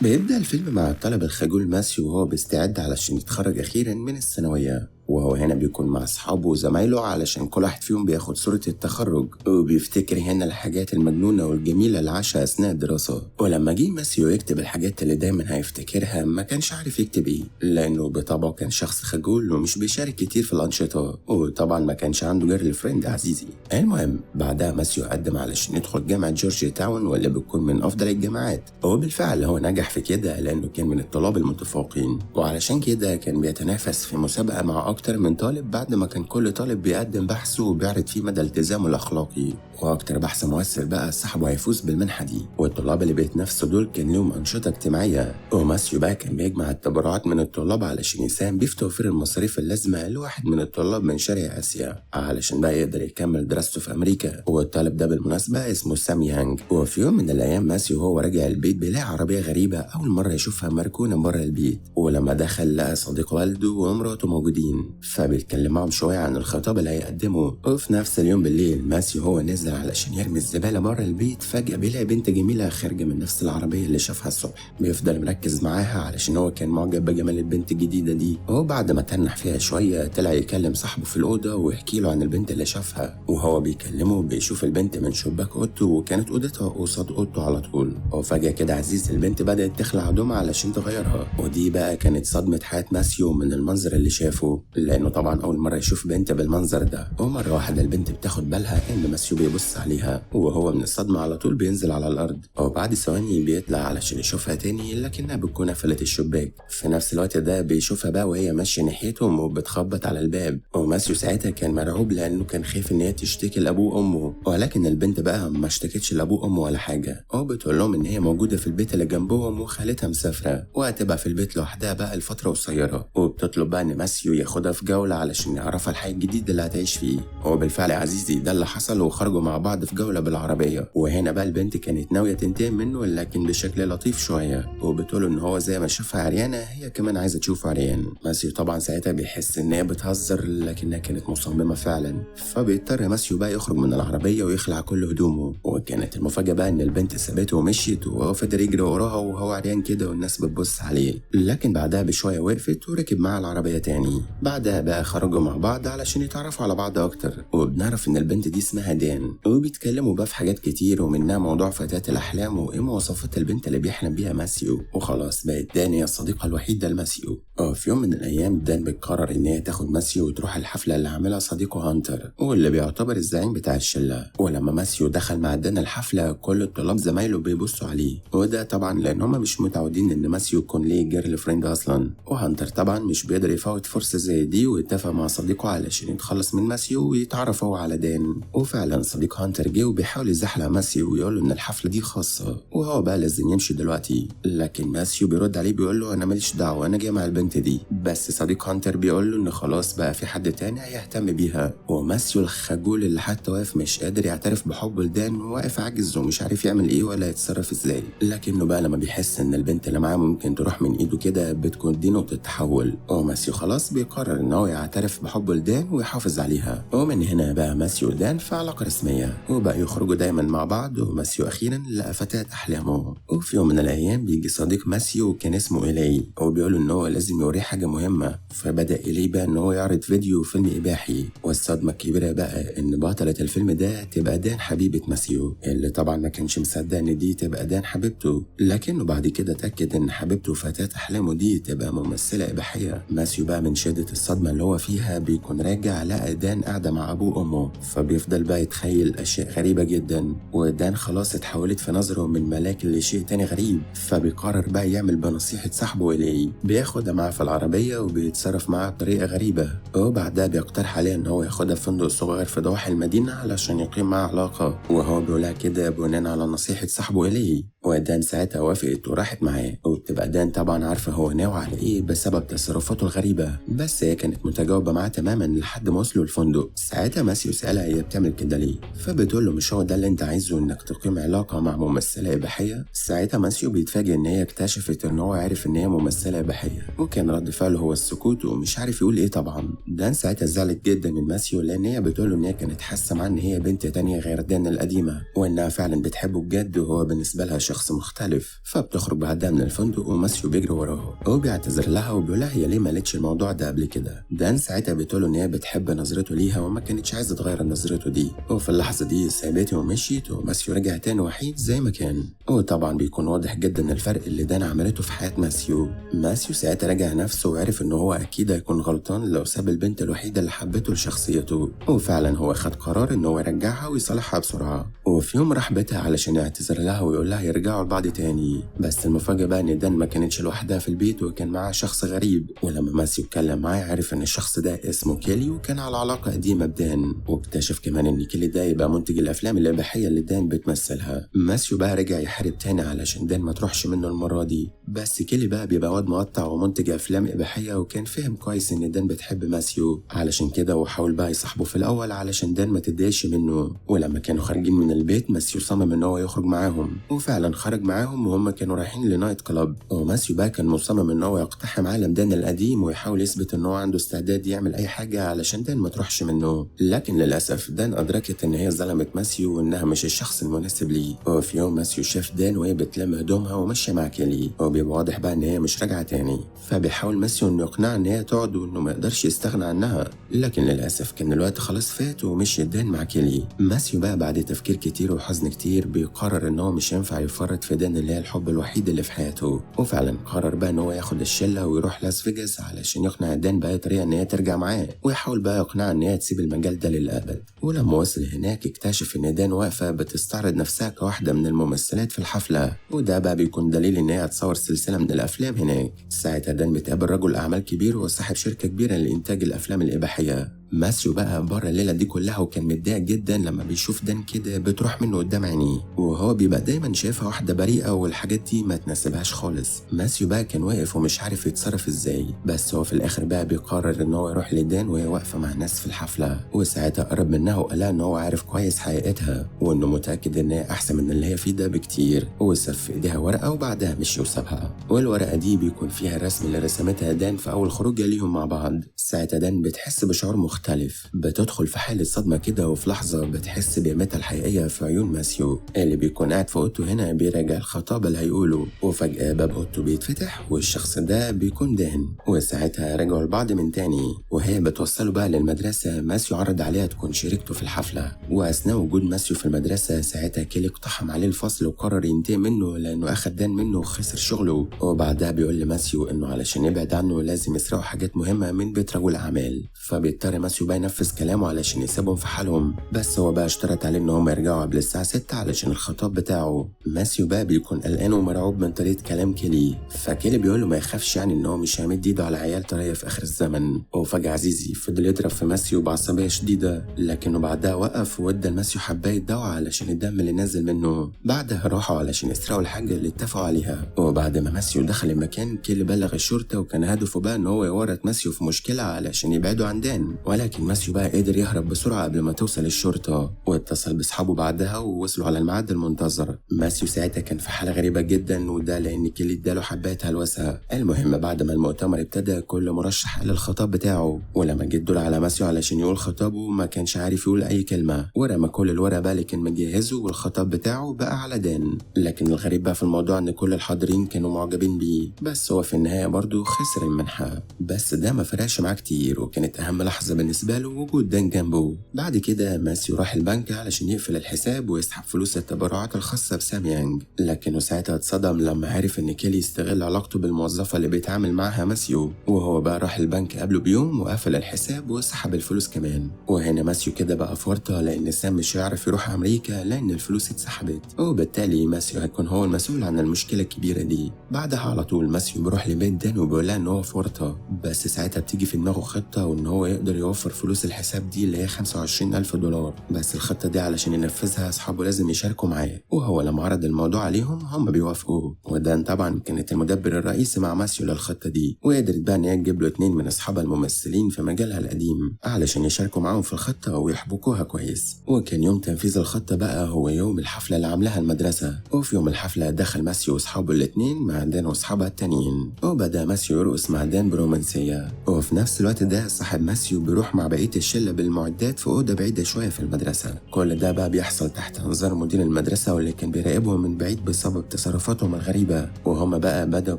بيبدأ الفيلم مع الطالب الخجول ماسيو وهو بيستعد علشان يتخرج أخيرا من الثانوية، وهو هنا بيكون مع أصحابه وزمايله علشان كل واحد فيهم بياخد صورة التخرج، وبيفتكر هنا الحاجات المجنونة والجميلة اللي عاشها أثناء الدراسة. ولما جه ماسيو يكتب الحاجات اللي دايما هيفتكرها ما كانش عارف يكتب إيه، لأنه بطبعه كان شخص خجول ومش بيشارك كتير في الأنشطة، وطبعا ما كانش عنده جيرل فريند عزيزي. المهم بعدها ماسيو قدم علشان يدخل جامعة جورجيا تاون واللي بتكون من أفضل الجامعات، وبالفعل هو نجح في كده لأنه كان من الطلاب المتفوقين، وعلشان كده كان بيتنافس في مسابقة مع أكتر من طالب بعد ما كان كل طالب بيقدم بحثه وبيعرض فيه مدى التزامه الأخلاقي، وأكتر بحث مؤثر بقى صاحبه هيفوز بالمنحة دي. والطلاب اللي بيتنافسوا دول كان لهم أنشطة اجتماعية، وماسيو بقى كان بيجمع التبرعات من الطلاب علشان يساهم بيه في توفير المصاريف اللازمة لواحد من الطلاب من شرق آسيا علشان بقى يقدر يكمل دراسته في أمريكا. والطالب ده بالمناسبة اسمه سام يانج. وفي يوم من الأيام ماسيو وهو راجع البيت بيلاقي عربية غريبة أول مرة يشوفها مركونة بره البيت، ولما دخل لقى صديق والده ومراته موجودين، فبيتكلم معهم شوية عن الخطاب اللي هيقدمه. وفي نفس اليوم بالليل ماسيو هو نازل علشان يرمي الزبالة بره البيت، فجأة بيلاقي بنت جميلة خارجة من نفس العربية اللي شافها الصبح. بيفضل مركز معاها علشان هو كان معجب بجمال البنت الجديدة دي، وبعد ما تنح فيها شوية طلع يكلم صاحبه في الأوضة ويحكي له عن البنت اللي شافها. وهو بيكلمه بيشوف البنت من شباك أوضته، وكانت أوضتها قصاد أوضته على طول. وفجأة كده عزيز البنت بدأت تخلع هدومها علشان تغيرها، ودي بقى كانت صدمة حياة ماسيو من المنظر اللي شافه، لأنه طبعا أول مرة يشوف بنت بالمنظر ده. ومرة واحدة البنت بتاخد بالها إن ماسيو بيبص عليها، وهو من الصدمة على طول بينزل على الأرض، وبعد ثواني بيطلع علشان يشوفها تاني لكنها بتكون قفلت الشباك. في نفس الوقت ده بيشوفها بقى وهي ماشية ناحيتهم وبتخبط على الباب، وماسيو ساعتها كان مرعوب لأنه كان خايف إن هي تشتكي لأبوه وأمه، ولكن البنت بقى ما اشتكتش لأبوه وأمه ولا حاجة، وبتقول لهم إن هي موجودة في البيت اللي جنبهم وخالتها مسافرة وهتبقى في البيت لوحدها بقى لفترة قصيرة، وبتطلب بقى إن ماسيو ياخدها في جولة علشان يعرفها الحي الجديد اللي هتعيش فيه. وبالفعل يا عزيزي ده اللي حصل، وخرجوا مع بعض في جولة بالعربية. وهنا بقى البنت كانت ناوية تنتقم منه لكن بشكل لطيف شوية، وبتقول إن هو زي ما شافها عريانة هي كمان عايزة تشوفه عريان. ماسيو طبعا ساعتها بيحس إن هي بتهزر لكنها كانت مصممة فعلا، فبيضطر ماسيو بقى يخرج من العربية ويخلع كل هدومه. وكانت المفاجأة بقى إن البنت سابته ومشيت، وهو فضل يجري وراها وهو عريان كده والناس بتبص عليه، لكن بعدها بشوية وقفت وركب معاه العربية تاني. بعدها بقى خرجوا مع بعض علشان يتعرفوا على بعض أكتر، وبنعرف إن البنت دي اسمها دان، وبيتكلموا بقى في حاجات كتير ومنها موضوع فتاة الأحلام وإيه مواصفات البنت اللي بيحلم بيها ماسيو. وخلاص بقت دان هي الصديقة الوحيدة لماسيو. في يوم من الأيام دان بتقرر إن هي تاخد ماسيو وتروح الحفلة اللي عاملها صديقه هانتر واللي بيعتبر الزعيم بتاع الشلة. ولما ماسيو دخل مع دان الحفلة كل الطلاب زمايله بيبصوا عليه، وده طبعا لأن هما مش متعودين إن ماسيو يكون ليه جيرل فريند أصلا. وهانتر طبعا مش بيقدر يفوت فرصة زي دي، واتفق مع صديقه علشان يتخلص من ماسيو ويتعرف هو على دان. وفعلا صديق هانتر جه وبيحاول يزحلق ماسيو ويقول له إن الحفلة دي خاصة وهو بقى لازم يمشي دلوقتي، لكن ماسيو بيرد عليه بيقول له أنا ماليش دعوة أنا جاي مع البنت دي. بس صديق هانتر بيقول له إن خلاص بقى في حد تاني هيهتم بيها. وماسيو الخجول اللي حتى واقف مش قادر يعترف بحبه لدان، واقف عاجز ومش عارف يعمل إيه ولا يتصرف إزاي، لكنه بقى لما بيحس إن البنت اللي معاه ممكن تروح من إيده كده بتكون دي نقطة تحول، وماسيو خلاص بيقرر إن هو يعترف بحبه لدان ويحافظ عليها. ومن هنا بقى ماسيو ودان في علاقة رسمية، وبقى يخرجوا دايما مع بعض. وماسيو أخيرا لقى فتاة أحلامه. وفي يوم من الأيام بيجي صديق ماسيو كان اسمه إيلي، وبيقول إن هو لازم يوريه حاجة مهمة، فبدأ إيلي بقى إن هو يعرض فيديو فيلم إباحي. والصدمة الكبيرة بقى إن بطلة الفيلم ده تبقى دان حبيبة ماسيو، اللي طبعا ما كانش مصدق إن دي تبقى دان حبيبته، لكنه بعد كده اتأكد إن حبيبته فتاة أحلامه دي تبقى ممثلة إباحية. ماسيو بقى من شدة الصدمة اللي هو فيها بيكون راجع لقى دان قاعدة مع أبوه وأمه، فبيفضل بقى يتخيل أشياء غريبة جدا. ودان خلاص اتحولت في نظره من ملاك لشيء تاني غريب، فبيقرر بقى يعمل بنصيحة صاحبه إليه، بياخدها معاه في العربية وبيتصرف معاه بطريقة غريبة. وبعدها بيقترح عليه إن هو ياخدها في فندق صغير في ضواحي المدينة علشان يقيم معاه علاقة، وهو بيقولها كده بناء على نصيحة صاحبه إليه. ودان ساعتها وافقت وراحت معاه، وبتبقى دان طبعا عارفة هو ناوي على إيه بسبب تصرفاته الغريبة، بس هي كانت متجاوبة معاه تماما لحد ما وصلوا الفندق. ساعتها ماسيو سألها هي بتعمل كده ليه، فبتقول له مش هو ده اللي انت عايزه انك تقيم علاقة مع ممثلة إباحية؟ ساعتها ماسيو بيتفاجئ ان هي اكتشفت ان هو عارف ان هي ممثلة إباحية، وكان رد فعله هو السكوت ومش عارف يقول ايه. طبعا دان ساعتها زعلت جدا من ماسيو لان هي بتقوله ان هي كانت حاسه معاه ان هي بنت تانية غير دان القديمه، وانها فعلا بتحبه بجد وهو بالنسبه لها شخص مختلف. فبتخرج بعدها من الفندق وماسيو بيجري وراها وبيعتذر لها وبيقول لها هي ليه ما قالتش الموضوع ده قبل كده. دان ساعتها بتقوله ان هي بتحب نظرته ليها وما كانتش عايزه تغير نظرته دي، وفي اللحظه دي سابته ومشيت وماسيو رجع تاني وحيد زي ما كان. وطبعا بيكون واضح جدا الفرق اللي دان عملته في حياه ماسيو. ماسيو ساعتها رجع نفسه وعرف ان هو اكيد هيكون غلطان لو ساب البنت الوحيده اللي حبته لشخصيته، وفعلا هو خد قرار ان هو يرجعها ويصالحها بسرعه. وفي يوم راح بيتها علشان يعتذر لها ويقول لها يرجعوا لبعض تاني. بس المفاجاه بقى ان دان ما كانتش لوحدها في البيت وكان معاها شخص غريب، ولما ماسيو اتكلم معاه عرف ان الشخص ده اسمه كيلي وكان على علاقه قديمه بدان، واكتشف كمان ان كيلي ده يبقى منتج الافلام الاباحيه اللي دان بتمثلها. ماسيو بقى رجع يحارب تاني علشان دان ما تروحش منه المره دي، بس كيلي بقى بيبقى واد مقطع ومنتج افلام اباحيه وكان فهم كويس ان دان بتحب ماسيو، علشان كده وحاول بقى يصاحبه في الاول علشان دان ما تتضايقش منه. ولما كانوا خارجين من البيت ماسيو صمم ان هو يخرج معاهم، وفعلا خرج معاهم وهم كانوا رايحين لنايت كلاب. وماسيو بقى كان مصمم ان هو يقتحم عالم دان القديم ويحاول يثبت ان هو عنده استعداد يعمل اي حاجه علشان دان ما تروحش منه. لكن للاسف دان ادركت ان هي ظلمت ماسيو وانها مش الشخص المناسب ليه. وفي يوم ماسيو شاف دان وهي بتلم هدومها وماشيه مع كيلي، وبيبقى واضح بقى ان هي مش راجعه تاني. فبيحاول ماسيو انه يقنعها ان هي تقعد وانه ما يقدرش يستغنى عنها، لكن للاسف كان الوقت خلاص فات ومشي دان مع كيلي. ماسيو بقى بعد تفكير كتير وحزن كتير بيقرر ان هو مش ينفع يفرط في دان اللي هي الحب الوحيد اللي في حياته، وفعلا قرر بقى ان هو ياخد الشله ويروح لاس فيجاس علشان يقنع دان باي طريقه ان هي ترجع معاه، ويحاول بقى يقنعها ان هي تسيب المجال ده للابد. ولما وصل هناك اكتشف ان دان واقفه بتستعرض نفسها كواحده من الممثلات في الحفله، وده بقى بيكون دليل ان هي هتصور سلسله من الافلام هناك. ساعتها دان بتقابل رجل اعمال كبير وصاحب شركه كبيره لانتاج الافلام الاباحيه. ماسيو بقى بره الليله دي كلها وكان متضايق جدا لما بيشوف دان كده بتروح منه قدام عينيه، وهو بيبقى دايما شايفها واحده بريئه والحاجات دي ما تناسبهاش خالص. ماسيو بقى كان واقف ومش عارف يتصرف ازاي، بس هو في الاخر بقى بيقرر ان هو يروح لدان وهي واقفه مع ناس في الحفله، وساعتها قرب منها وقال لها ان هو عارف كويس حقيقتها وانه متاكد ان هي احسن من اللي هي فيه ده بكتير، وساب في ايديها ورقه وبعدها مشي وسابها. والورقه دي بيكون فيها الرسم اللي رسمتها دان في اول خروجه ليهم مع بعض. ساعتها دان بتحس بشعور مختلف، بتدخل في حالة صدمة كده وفي لحظة بتحس بقيمتها الحقيقية في عيون ماسيو اللي بيكون قاعد في اوضته هنا بيراجع الخطاب اللي هيقوله، وفجأة باب اوضته بيتفتح والشخص ده بيكون دان. وساعتها رجعوا لبعض من تاني، وهي بتوصله بقى للمدرسة. ماسيو عرض عليها تكون شريكته في الحفلة، وأثناء وجود ماسيو في المدرسة ساعتها كيلي اقتحم عليه الفصل وقرر ينتقم منه لأنه أخد دان منه وخسر شغله. وبعدها بيقول لماسيو إنه علشان يبعد عنه لازم يسرقوا حاجات مهمة من بيت رجل أعمال، فبيضطر ماسيو بقى ينفذ كلامه علشان يسيبهم في حالهم، بس هو بقى اشترط عليه ان هم يرجعوا قبل الساعه 6 علشان الخطاب بتاعه. ماسيو بقى بيكون قلقان ومرعوب من طريقه كلام كيلي، فكيلي بيقول له ما يخافش، يعني ان هو مش هيمد ايده على عيال طريه في اخر الزمن. وفجاه عزيزي فضل يضرب في ماسيو بعصبيه شديده، لكنه بعدها وقف وادى لماسيو حبايه دواء علشان الدم اللي نازل منه. بعدها راحوا علشان يسرقوا الحاجه اللي اتفقوا عليها. وبعد ما ماسيو دخل المكان كيلي بلغ الشرطه، وكان هدفه بقى ان هو يورط ماسيو في مشكله علشان يبعدوا عن دان، ولكن ماسيو بقى قدر يهرب بسرعة قبل ما توصل الشرطة، واتصل بأصحابه بعدها ووصلوا على الميعاد المنتظر. ماسيو ساعتها كان في حالة غريبة جدا، وده لأن كيلي اداله حباية هلوسة. المهم بعد ما المؤتمر ابتدى كل مرشح قال الخطاب بتاعه، ولما جه الدور على ماسيو علشان يقول خطابه ما كانش عارف يقول أي كلمة، ورمى كل الورق بقى اللي كان مجهزه والخطاب بتاعه بقى على دان. لكن الغريب بقى في الموضوع إن كل الحاضرين كانوا معجبين بيه، بس هو في النهاية برضه خسر المنحة. بس ده ما فرقش معاه كتير، وكانت أهم لحظة بالنسبة له وجود دان جنبه. بعد كده ماسيو راح البنك علشان يقفل الحساب ويسحب فلوس التبرعات الخاصة بسام يانج، لكنه ساعتها اتصدم لما عرف ان كيلي استغل علاقته بالموظفة اللي بيتعامل معاها ماسيو، وهو بقى راح البنك قبله بيوم وقفل الحساب وسحب الفلوس كمان. وهنا ماسيو كده بقى في ورطة لان سام مش هيعرف يروح امريكا لان الفلوس اتسحبت، وبالتالي ماسيو هيكون هو المسؤول عن المشكلة الكبيرة دي. بعدها على طول ماسيو بيروح لبيت دان وبيقول لها ان هو في ورطة، بس ساعتها بتيجي في دماغه خطة وان هو يقدر يوفر فلوس الحساب دي اللي هي 25,000 دولار. بس الخطة دي علشان ينفذها أصحابه لازم يشاركوا معاه، وهو لما عرض الموضوع عليهم هم بيوافقوا. ودان طبعا كانت المدبر الرئيسي مع ماسيو للخطة دي، وقدرت بقى إن هي تجيب له 2 من أصحابها الممثلين في مجالها القديم علشان يشاركوا معاهم في الخطة ويحبكوها كويس. وكان يوم تنفيذ الخطة بقى هو يوم الحفلة اللي عاملاها المدرسة. وفي يوم الحفلة دخل ماسيو وأصحابه الاتنين مع دان وأصحابها التانيين، وبدأ ماسيو يرقص مع دان برومانسية. وفي نفس الوقت ده صاحب ماسيو بيروح مع بقية الشلة بالمعدات في أوضة بعيدة شوية في المدرسة. كل ده بقى بيحصل تحت أنظار مدير المدرسة واللي كان بيراقبهم من بعيد بسبب تصرفاتهم الغريبة. وهم بقى بدأوا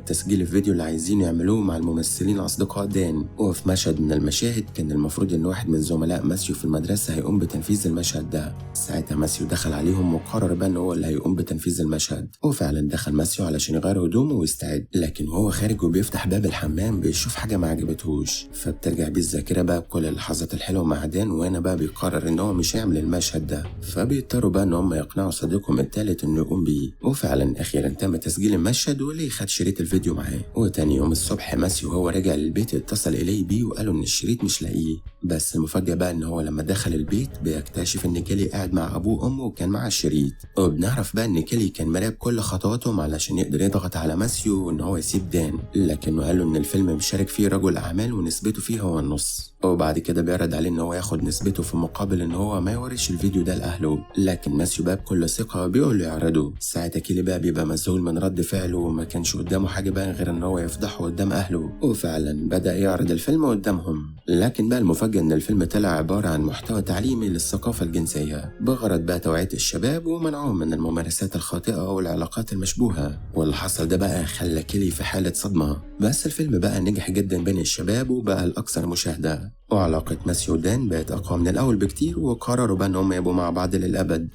بتسجيل الفيديو اللي عايزين يعملوه مع الممثلين أصدقاء دان. وفي مشهد من المشاهد كان المفروض إن واحد من زملاء ماسيو في المدرسة هيقوم بتنفيذ المشهد ده. ساعتها ماسيو دخل عليهم وقرر بقى إن هو اللي هيقوم بتنفيذ المشهد. وفعلا دخل ماسيو علشان يغير هدومه ويستعد، لكن وهو خارج وبيفتح باب الحمام بيشوف حاجة ما عجبتهوش، فبترجع بيه الذاكرة بقى بكل اللحظات الحلوة مع دان. وهنا بقى بيقرر إن هو مش هيعمل المشهد ده، فبيضطروا بقى إن هم يقنعوا صديقهم التالت إنه يقوم بيه. وفعلا أخيرا تم تسجيل المشهد واللي خد شريط الفيديو معاه. وتاني يوم الصبح ماسيو وهو راجع للبيت اتصل إليه بيه وقالوا إن الشريط مش لاقيه. بس المفاجأة بقى إن هو لما دخل البيت بيكتشف إن كيلي قاعد مع أبوه وأمه وكان معاه الشريط. وبنعرف بقى إن كيلي كان مراقب كل خطواتهم علشان يقدر يضغط على ماسيو إن هو يسيب دان، لكنه قال له إن الفيلم مشارك فيه رجل أعمال ونسبته فيه هو النص. وبعد كده بيعرض عليه إن هو ياخد نسبته في مقابل إن هو ما يوريش الفيديو ده لأهله، لكن ماسيو بقى بكل ثقة بيقول له يعرضه. ساعتها كيلي بقى بيبقى مذهول من رد فعله وما كانش قدامه حاجة بقى غير إن هو يفضحه قدام أهله. وفعلا بدأ يعرض الفيلم قدامهم، لكن بقى المفاجأة إن الفيلم طلع عبارة عن محتوى تعليمي للثقافة الجنسية بغرض بقى توعية الشباب ومنعهم من الممارسات الخاطئة والعلاقات المشبوهة. واللي حصل ده بقى خلى كيلي في حالة صدمة. بس الفيلم بقى نجح جدا بين الشباب وبقى الأكثر مشاهدة، وعلاقة ماسيو ودان بقت أقوى من الأول بكتير، وقرروا بقى إن هم يبقوا مع بعض للأبد.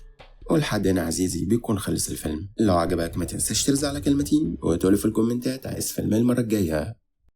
ولحد هنا عزيزي بيكون خلص الفيلم. لو عجبك ما تنساش ترزع على كلمتين وتقولي في الكومنتات عايز فيلم المرة الجاية.